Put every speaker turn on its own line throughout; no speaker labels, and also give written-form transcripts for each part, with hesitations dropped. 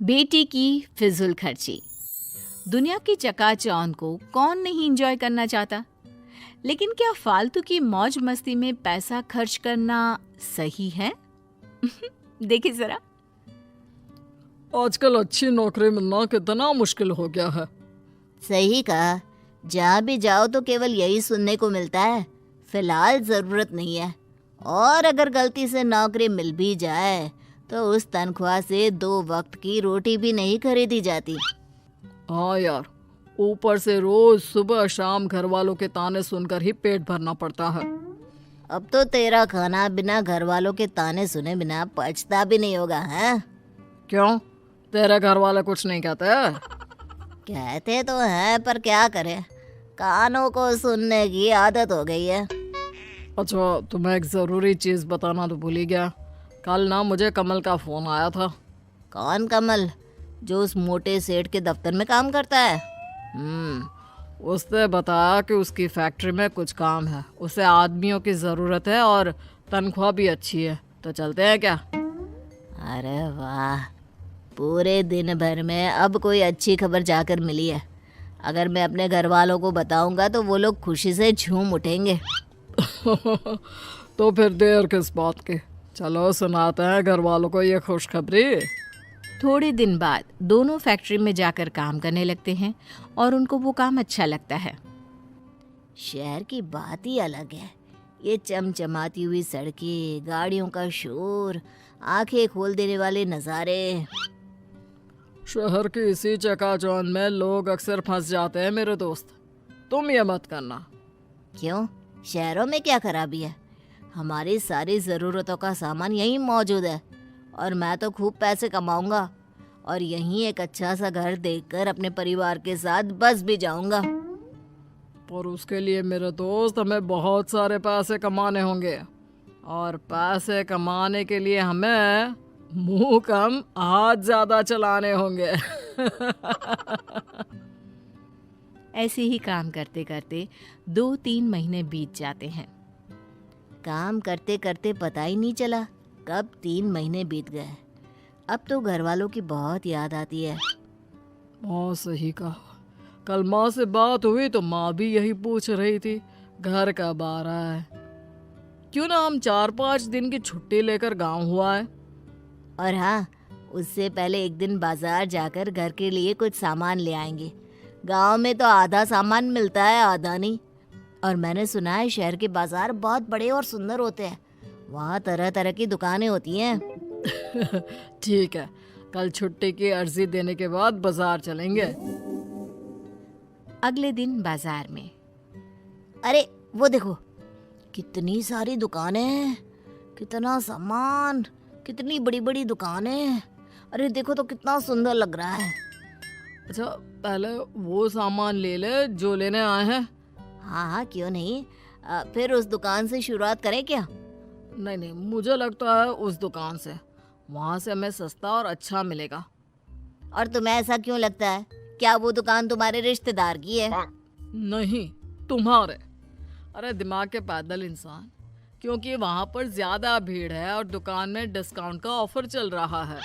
बेटी की फिजूल खर्ची। दुनिया की चकाचौंध को कौन नहीं एंजॉय करना चाहता, लेकिन क्या फालतू की मौज मस्ती में पैसा खर्च करना सही है? देखिए जरा।
आजकल अच्छी नौकरी मिलना कितना मुश्किल हो गया है।
सही कहा। जहाँ भी जाओ तो केवल यही सुनने को मिलता है, फिलहाल ज़रूरत नहीं है। और अगर गलती से नौकरी मिल भी जाए तो उस तनख्वाह से 2 वक्त की रोटी भी नहीं खरीदी जाती।
हाँ यार, ऊपर से रोज सुबह शाम घर वालों के ताने सुनकर ही पेट भरना पड़ता है।
अब तो तेरा खाना बिना घर वालों के ताने सुने बिना पचता भी नहीं होगा, है?
क्यों, तेरे घर वाले कुछ नहीं कहते?
कहते तो हैं, पर क्या करें, कानों को सुनने की आदत हो गई है।
अच्छा, तुम्हें एक ज़रूरी चीज़ बताना तो भूल ही गया। कल ना मुझे कमल का फ़ोन आया था।
कौन कमल? जो उस मोटे सेठ के दफ्तर में काम करता है?
उसने बताया कि उसकी फैक्ट्री में कुछ काम है, उसे आदमियों की ज़रूरत है और तनख्वाह भी अच्छी है, तो चलते हैं क्या?
अरे वाह, पूरे दिन भर में अब कोई अच्छी खबर जाकर मिली है। अगर मैं अपने घर वालों को बताऊंगा तो वो लोग खुशी से झूम उठेंगे।
तो फिर देर किस बात की, चलो सुनाते हैं घर वालों को ये खुशखबरी।
थोड़े दिन बाद दोनों फैक्ट्री में जाकर काम करने लगते हैं और उनको वो काम अच्छा लगता है।
शहर की बात ही अलग है। ये चमचमाती हुई सड़कें, गाड़ियों का शोर, आंखें खोल देने वाले नज़ारे।
शहर की इसी चकाचौंध में लोग अक्सर फंस जाते हैं मेरे दोस्त, तुम ये मत करना।
क्यों, शहरों में क्या खराबी है? हमारी सारी ज़रूरतों का सामान यहीं मौजूद है और मैं तो खूब पैसे कमाऊंगा और यहीं एक अच्छा सा घर देखकर अपने परिवार के साथ बस भी जाऊंगा।
पर उसके लिए मेरे दोस्त हमें बहुत सारे पैसे कमाने होंगे, और पैसे कमाने के लिए हमें मुंह कम हाथ ज़्यादा चलाने होंगे।
ऐसे ही काम करते करते 2-3 महीने बीत जाते हैं।
काम करते करते पता ही नहीं चला कब 3 महीने बीत गए। अब तो घर वालों की बहुत याद आती है।
हाँ सही कहा, कल माँ से बात हुई तो माँ भी यही पूछ रही थी, घर कब आ रहा है, क्यों ना हम 4-5 दिन की छुट्टी लेकर गांव हुआ है।
और हाँ, उससे पहले एक दिन बाजार जाकर घर के लिए कुछ सामान ले आएंगे। गांव में तो आधा सामान मिलता है, आधा नहीं। और मैंने सुना है शहर के बाजार बहुत बड़े और सुंदर होते हैं। वहाँ तरह तरह की दुकानें होती हैं।
ठीक है, कल छुट्टी की अर्जी देने के बाद बाजार चलेंगे।
अगले दिन बाजार में
अरे वो देखो, कितनी सारी दुकानें, कितना सामान, कितनी बड़ी बड़ी दुकानें। अरे देखो तो कितना सुंदर लग रहा है।
अच्छा, पहले वो सामान ले ले जो लेने आए हैं।
हाँ हाँ, क्यों नहीं। फिर उस दुकान से शुरुआत करें क्या?
नहीं नहीं, मुझे लगता है उस दुकान से, वहाँ से हमें सस्ता और अच्छा मिलेगा।
और तुम्हें ऐसा क्यों लगता है? क्या वो दुकान तुम्हारे रिश्तेदार की है?
नहीं, तुम्हारे। अरे दिमाग के पैदल इंसान, क्योंकि वहाँ पर ज़्यादा भीड़ है और दुकान में डिस्काउंट का ऑफर चल रहा है।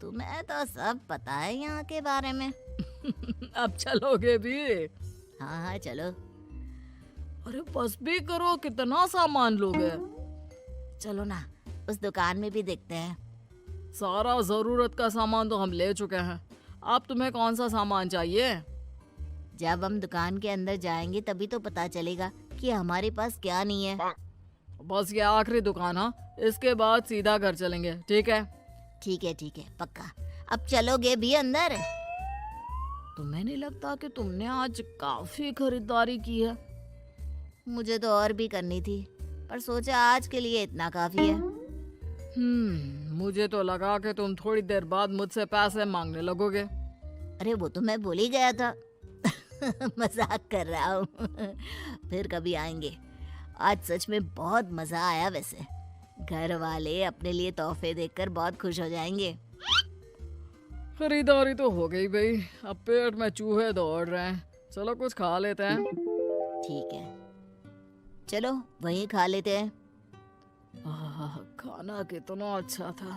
तुम्हें तो सब पता है यहाँ के बारे में।
अब चलोगे भी?
हाँ हाँ चलो।
अरे बस भी करो, कितना सामान लोगे?
चलो ना, उस दुकान में भी देखते हैं।
सारा ज़रूरत का सामान तो हम ले चुके हैं, अब तुम्हें कौन सा सामान चाहिए?
जब हम दुकान के अंदर जाएंगे तभी तो पता चलेगा कि हमारे पास क्या नहीं है।
बस ये आखिरी दुकान, हाँ, इसके बाद सीधा घर चलेंगे, ठीक है?
ठीक है, पक्का। अब चलोगे भी अंदर?
तुम्हें नहीं लगता कि तुमने आज काफी खरीदारी की है?
मुझे तो और भी करनी थी, पर सोचा आज के लिए इतना काफी है।
मुझे तो लगा कि तुम थोड़ी देर बाद मुझसे पैसे मांगने लगोगे।
अरे वो तो मैं भूल ही गया था। मजाक कर रहा हूँ। फिर कभी आएंगे। आज सच में बहुत मजा आया। वैसे घर वाले अपने लिए तोहफे देखकर बहुत खुश हो जाएंगे।
खरीदारी तो हो गई भाई, अब पेट में चूहे दौड़ रहे हैं, चलो कुछ खा लेते हैं।
ठीक है, चलो वहीं खा लेते हैं।
खाना कितना अच्छा था,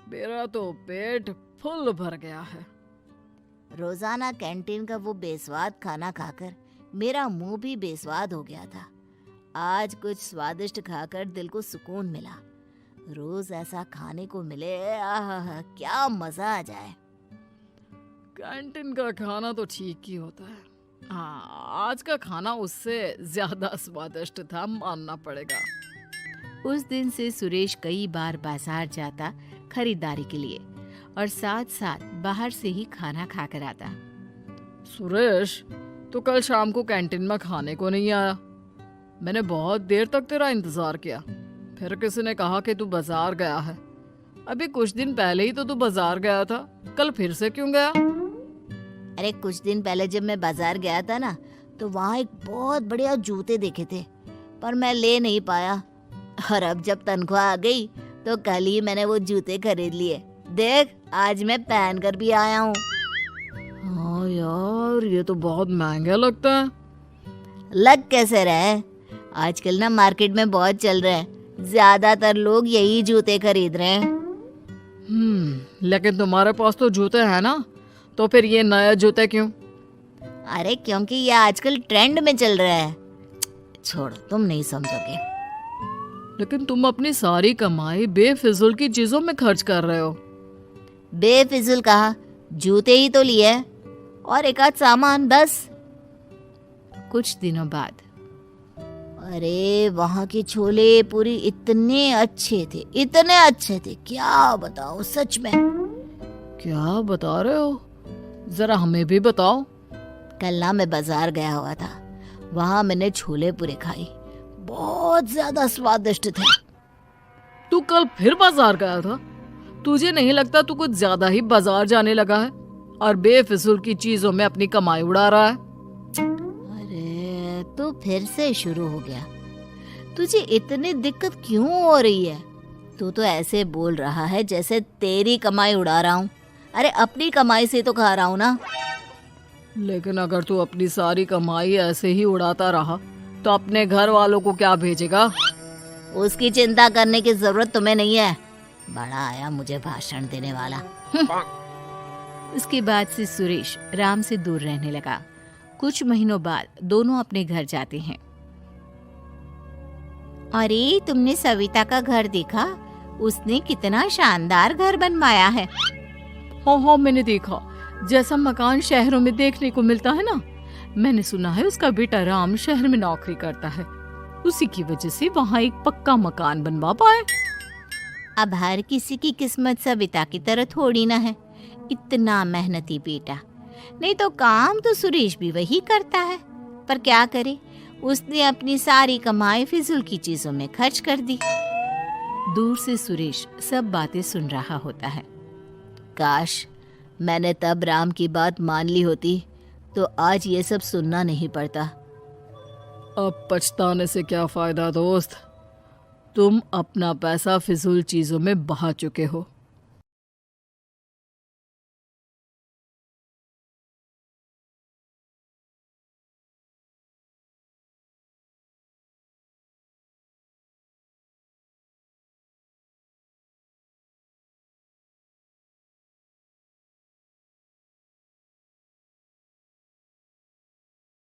मेरा तो पेट फुल भर गया है।
रोजाना कैंटीन का वो बेस्वाद खाना खाकर मेरा मुंह भी बेस्वाद हो गया था। आज कुछ स्वादिष्ट खाकर दिल को सुकून मिला। रोज ऐसा खाने को मिले, आहा क्या मजा आ जाए।
कैंटीन का खाना तो ठीक ही होता है। हाँ, आज का खाना उससे ज्यादा स्वादिष्ट था, मानना पड़ेगा।
उस दिन से सुरेश कई बार बाजार जाता खरीदारी के लिए और साथ साथ बाहर से ही खाना खाकर आता।
सुरेश, तो कल शाम को कैंटीन में खाने को नहीं आया। मैंने बहुत देर तक तेरा इंतजार किया। फिर किसी ने कहा कि तू बाजार गया है। अभी कुछ दिन पहले ही तो तू बाजार गया था, कल फिर से क्यों गया?
अरे कुछ दिन पहले जब मैं बाजार गया था ना, तो वहाँ एक बहुत बढ़िया जूते देखे थे, पर मैं ले नहीं पाया। और अब जब तनख्वाह आ गई तो कल ही मैंने वो जूते खरीद लिए। देख, आज मैं पहन कर भी आया हूँ।
हाँ यार, ये तो बहुत महंगा लगता है।
लग कैसे रहे, आजकल ना मार्केट में बहुत चल रहे हैं। ज्यादातर लोग यही जूते खरीद रहे हैं।
लेकिन तुम्हारे पास तो जूते हैं ना, तो फिर ये नए जूते क्यों?
अरे क्योंकि ये आजकल ट्रेंड में चल रहा है। छोड़ो, तुम नहीं समझोगे।
लेकिन तुम अपनी सारी कमाई बेफिजूल की चीजों में खर्च कर रहे हो।
बेफिजुल कहा, जूते ही तो लिए हैं, और एक आध सामान बस।
कुछ दिनों बाद
अरे वहाँ के छोले पूरी इतने अच्छे थे, क्या बताओ सच में।
क्या बता रहे हो? जरा हमें भी बताओ।
कल ना मैं बाजार गया हुआ था, वहाँ मैंने छोले पूरे खाए, बहुत ज्यादा स्वादिष्ट थे।
तू कल फिर बाजार गया था? तुझे नहीं लगता तू कुछ ज्यादा ही बाजार जाने लगा है और बेफिजूल की चीजों में अपनी कमाई उड़ा रहा है?
अरे तो फिर से शुरू हो गया। तुझे इतनी दिक्कत क्यों हो रही है? तू तो ऐसे बोल रहा है जैसे तेरी कमाई उड़ा रहा हूँ। अरे अपनी कमाई से तो खा रहा हूँ ना।
लेकिन अगर तू अपनी सारी कमाई ऐसे ही उड़ाता रहा तो अपने घर वालों को क्या भेजेगा?
उसकी चिंता करने की जरूरत तुम्हें नहीं है। बड़ा आया मुझे भाषण देने वाला।
उसके बाद से सुरेश राम से दूर रहने लगा। कुछ महीनों बाद दोनों अपने घर जाते हैं। अरे तुमने सविता का घर देखा? उसने कितना शानदार घर बनवाया है।
हाँ, मैंने देखा। जैसा मकान शहरों में देखने को मिलता है ना। मैंने सुना है उसका बेटा राम शहर में नौकरी करता है, उसी की वजह से वहाँ एक पक्का मकान बनवा पाए।
अब हर किसी की किस्मत सविता की तरह थोड़ी ना है। इतना मेहनती बेटा, नहीं तो काम तो सुरेश भी वही करता है, पर क्या करे, उसने अपनी सारी कमाई फिजूल की चीजों में खर्च कर दी।
दूर से सुरेश सब बातें सुन रहा होता है।
काश मैंने तब राम की बात मान ली होती तो आज ये सब सुनना नहीं पड़ता।
अब पछताने से क्या फायदा दोस्त, तुम अपना पैसा फिजूल चीजों में बहा चुके हो।